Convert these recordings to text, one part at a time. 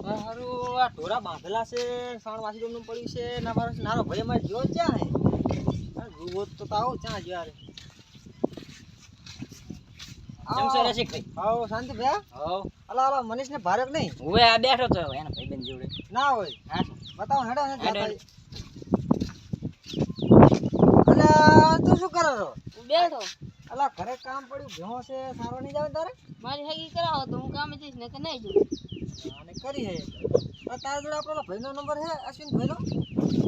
હારું આ ઢોરા બાંધેલા છે સાણ વાસી જમનું પડ્યું છે ના મારો નારો ભાઈ અમારે જીવો ક્યાં હે જુઓ તો આવો ક્યાં જ્યાં રે જમસો રસિક ભાઈ આવો શાંતિ ભાઈ હો અલા અલા મનીષ ને ભારક નહીં હું આ બેઠો તો એના ભાઈબંધ જોડે ના હોય હા બતાવો હેડો ને હેડો. અલા તું શું કરો છો બેઠો અલા ઘરે કામ પડ્યું ભેહો છે સારો નહીં જાવે તારે મારી હગી કરાવો તો હું કામે જઈશ ને કે નહીં જઉં અને કરી હે તારા જોડે આપણો ભાઈનો નંબર છે અશ્વિન ભાઈનો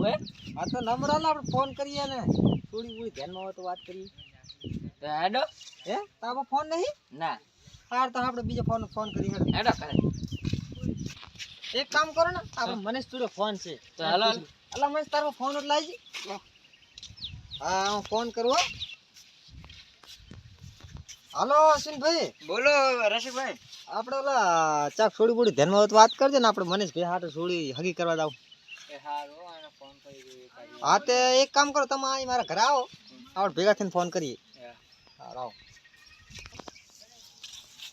ઓએ હા તો નંબર આલે આપણે ફોન કરીએ ને થોડી પૂરી ધ્યાનમાં હોય તો વાત કરીએ તો હેડો હે તારો ફોન નહીં ના હાર તો આપણે બીજો ફોન કરી હેડ હેડો કરે એક કામ કરો ને આપણે મનીષ જોડે ફોન છે તો હાલો અલા મનીષ તારો ફોન જ લાવી હા હું ફોન કરું હો હાલો અશ્વિનભાઈ બોલો રસિકભાઈ આપણે ઓલા ચાક છોડી બોડી ધ્યાનમાં હોય તો વાત કરજો ને આપણે મનીષભાઈ હાટે છોડી હગી કરવા જાવ એ હારો આને ફોન કરી દે હા તે એક કામ કરો તમે અહીં મારા ઘરે આવો આપણે ભેગા થઈને ફોન કરીએ હા આવો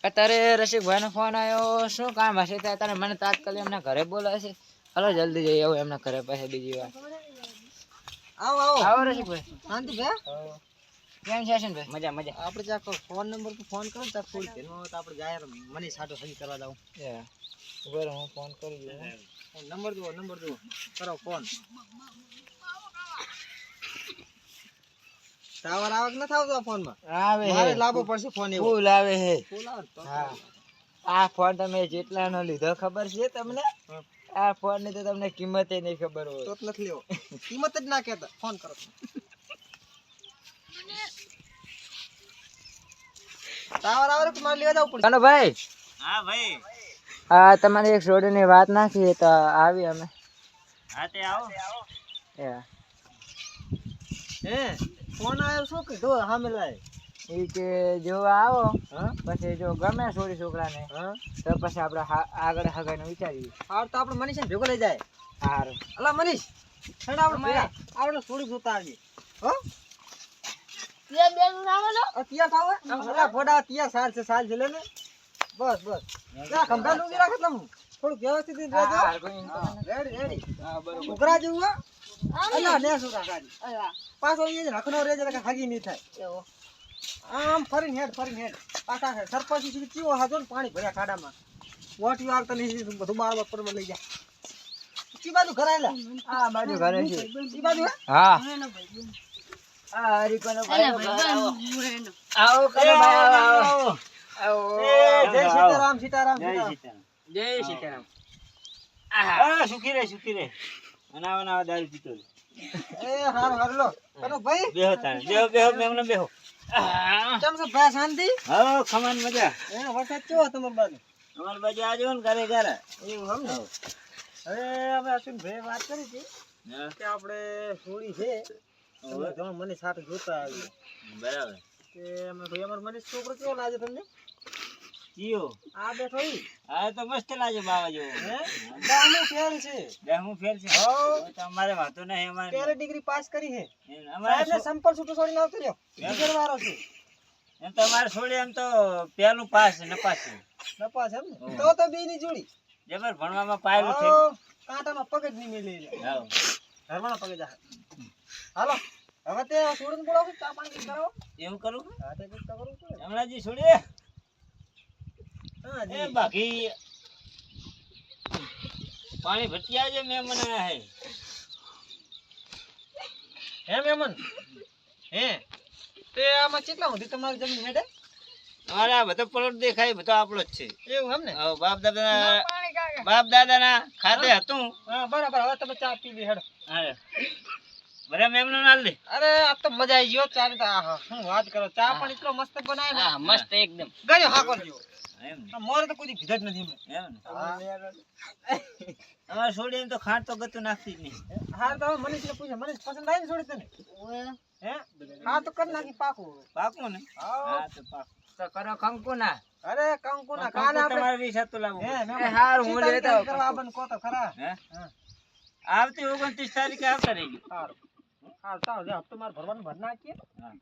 અત્યારે રસિકભાઈ નો ફોન આવ્યો શું કામ હશે ત્યાં તારે મને તાત્કાલિક એમના ઘરે બોલાવે છે હાલો જલ્દી જઈ આવો એમના ઘરે પાસે બીજી વાર આવો આવો આવો રસિકભાઈ શાંતિ ભાઈ કેમ છે હસનભાઈ મજા મજા આપણે ચાક ફોન નંબર પર ફોન કરો ને ચાક થોડી ધ્યાનમાં હોય તો આપણે જાય મનીષ હાટો હગી કરવા જાવ ઉભો હું ફોન કરી દઉં નંબર જુઓ કરો ફોન ટાવર આવક ન થાવતો આ ફોનમાં આવે મારે હે લાવવો પડશે ફોન એવો ફૂલ આવે હે ફૂલ આવે તો હા આ ફોન તમે જેટલાનો લીધો ખબર છે તમને આ ફોન ની તો તમને કિંમત નહીં ખબર હોય તો જ નથી લેવો કિંમત જ ના કહેતા ફોન કરો ટાવર આવે તો મારે લેવા જવું પડશે કનો ભાઈ હા ભાઈ આ તમારી એક છોડીની વાત નાખી તો આવી અમે હા તે આવો હે ફોન આવ્યો શું કીધું સામે લાય એ કે જોવા આવો હા પછી જો ગમે છોડી છોકરાને હા તો પછી આપણે આગળ હગાઈનું વિચારીએ હાર તો આપણે મનીષ ભેગો લઈ જાય સારું અલા મનીષ હેડ આપણે ભેગા આપણે થોડી જોતા આવીએ હો ત્યાં બેનું નામ લો અત્યાર થાવ અલા ફોડા અત્યાર સાલ છે લે ને બસ જા ખંભા લૂંગી રાખે તમ થોડું વ્યવસ્થિત રીતે રહેજો રેડી ઉઘરા જેવું હો અલા ને સુરા ગાડી પાછો એ જ રખનો રેજે કે હાગી નહીં થાય એવો આમ ફરીને હેડ પાછા હેડ સરપંચ સુધી ચીવો હાજો ને પાણી ભર્યા ખાડામાં વોટિયું આવતા નહીં બધું બાર પર લઈ જા કી બાજુ ઘરાયેલા આ બાજુ ઘરે છે ઈ બાજુ હે હા એનો ભાઈ આ હરીકોનો એના ભાઈ ભાઈ મુરેનો આવો કરો ભાઈ આવો આવો જય સીતારામ સીતારામ જય સીતારામ સીતારામ જય સીતારામ હા સુખી રે અનાવા દારૂ પીતો રે. એ હાર લો કનો ભાઈ બેહો તાણે બેહો મેમને બેહો કેમ છે ભાઈ શાંતિ હા ખમાન મજા એ વરસાદ કેવો તમાર બાજુ અમાર બાજુ આજો ને ઘરે ઘરે એવું હમ ને હવે અમે અશ્વિન ભાઈ વાત કરી હતી હા, કે આપણે સોળી છે તમે જો મને સાથે જોતા આવી બરાબર કે અમે ભાઈ અમાર મને છોકરો કેવો લાગે તમને જીઓ આ બેઠો ઈ આ તો મસ્ત લાગે બાવા જેવો હે દામો ફેર છે હું ફેર છે હો તો અમારે વાતો નહીં અમારે પહેલી ડિગ્રી પાસ કરી છે અમારે સાહેબને સંપલ છૂટો છોડીને આવતો રહ્યો બીજો વારો છે એમ તો અમારે છોડી એમ તો પેલું પાસ નપાસ છે નપાસ એમ ને તો બી ની જોડી જબર ભણવામાં પાયેલું છે હો, કાંટામાં પગ જ નહીં મેલી લે હા ઘરવાળા પગે જા હાલો હવે તે છોડીને બોલાવો ચા પાણી કંઈક કરાવો એવું કરું હા તે કંઈક તો કરવું પડે હમણાં જી છોડી હા એ જી બાકી પાણી ભટિયા છે મેં મને હે મેમન હે તે આમાં કેટલા સુધી તમારી જમીન હેડે અમારે આ બધો પ્લોટ દેખાય બધો આપણો જ છે એવું એમ ને હવે પાણી કાકા બાપ દાદાના ખાતે હતું હા બરાબર હવે તમે ચા પી લે હેડો હા બરાબર મેમનો નાલ દે અરે આ તો મજા આવી ગયો ચા ની તો આહા શું વાત કરો ચા પણ એટલો મસ્ત બનાવે ને હા મસ્ત એકદમ ગયો હા કરજો એમ ને મોરે તો કોઈ ભીધા જ નથી એમને એમ ને હા. અમારે છોડી એમ તો ખાંડ તો ગતું નાખતી જ નહીં હાર તો હવે મનીષને પૂછે મનીષ પસંદ આવી ને છોડી તને હે હા તો કરી નાખી પાકું પાકું ને હા હા તો પાકું તો કરો કંકુ ના અરે કંકુ ના કંકુ કાને આપણે તમારે 20 હતું લાવવું હે પડશે. મેમન, એ હારું, હું સીતાની લેતા આવું. કરવા આપણને કહો તો ખરા હે હા આવતી 29 તારીખે આવતા રહીશું સારું હા ચાલો જે હપ્તો મારે ભરવાનું ભર નાખીએ હા.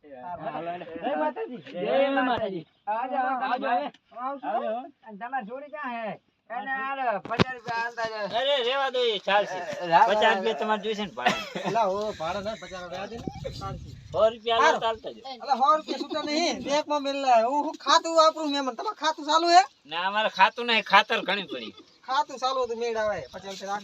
હારું, હેડો. જય માતાજી જય માતાજી આવજો આવજો હવે આવશું. આવજો હો. અને તમારી જોડી ક્યાં હે એને હાલો 50 રૂપિયા આલતા જાઓ. અરે રેવા દો એ ચાલશે. રાવ, 50 રાવ, રૂપિયા તમારે જોઈશે ને ભાડે. અલા ઓ ભાડા ના 50 રૂપિયા દે ને શાંતિ. 100 રૂપિયા આલો તો આલતા જાઓ. અલા 100 રૂપિયા છૂટા નહીં બેંકમાં મેલા હું ખાતું વાપરું મેમન તમારે ખાતું ચાલુ હે ના અમારે ખાતું નહીં, ખાતર ઘણી પડી. ખાતું ચાલુ હતું મેળ આવે 50 રૂપિયા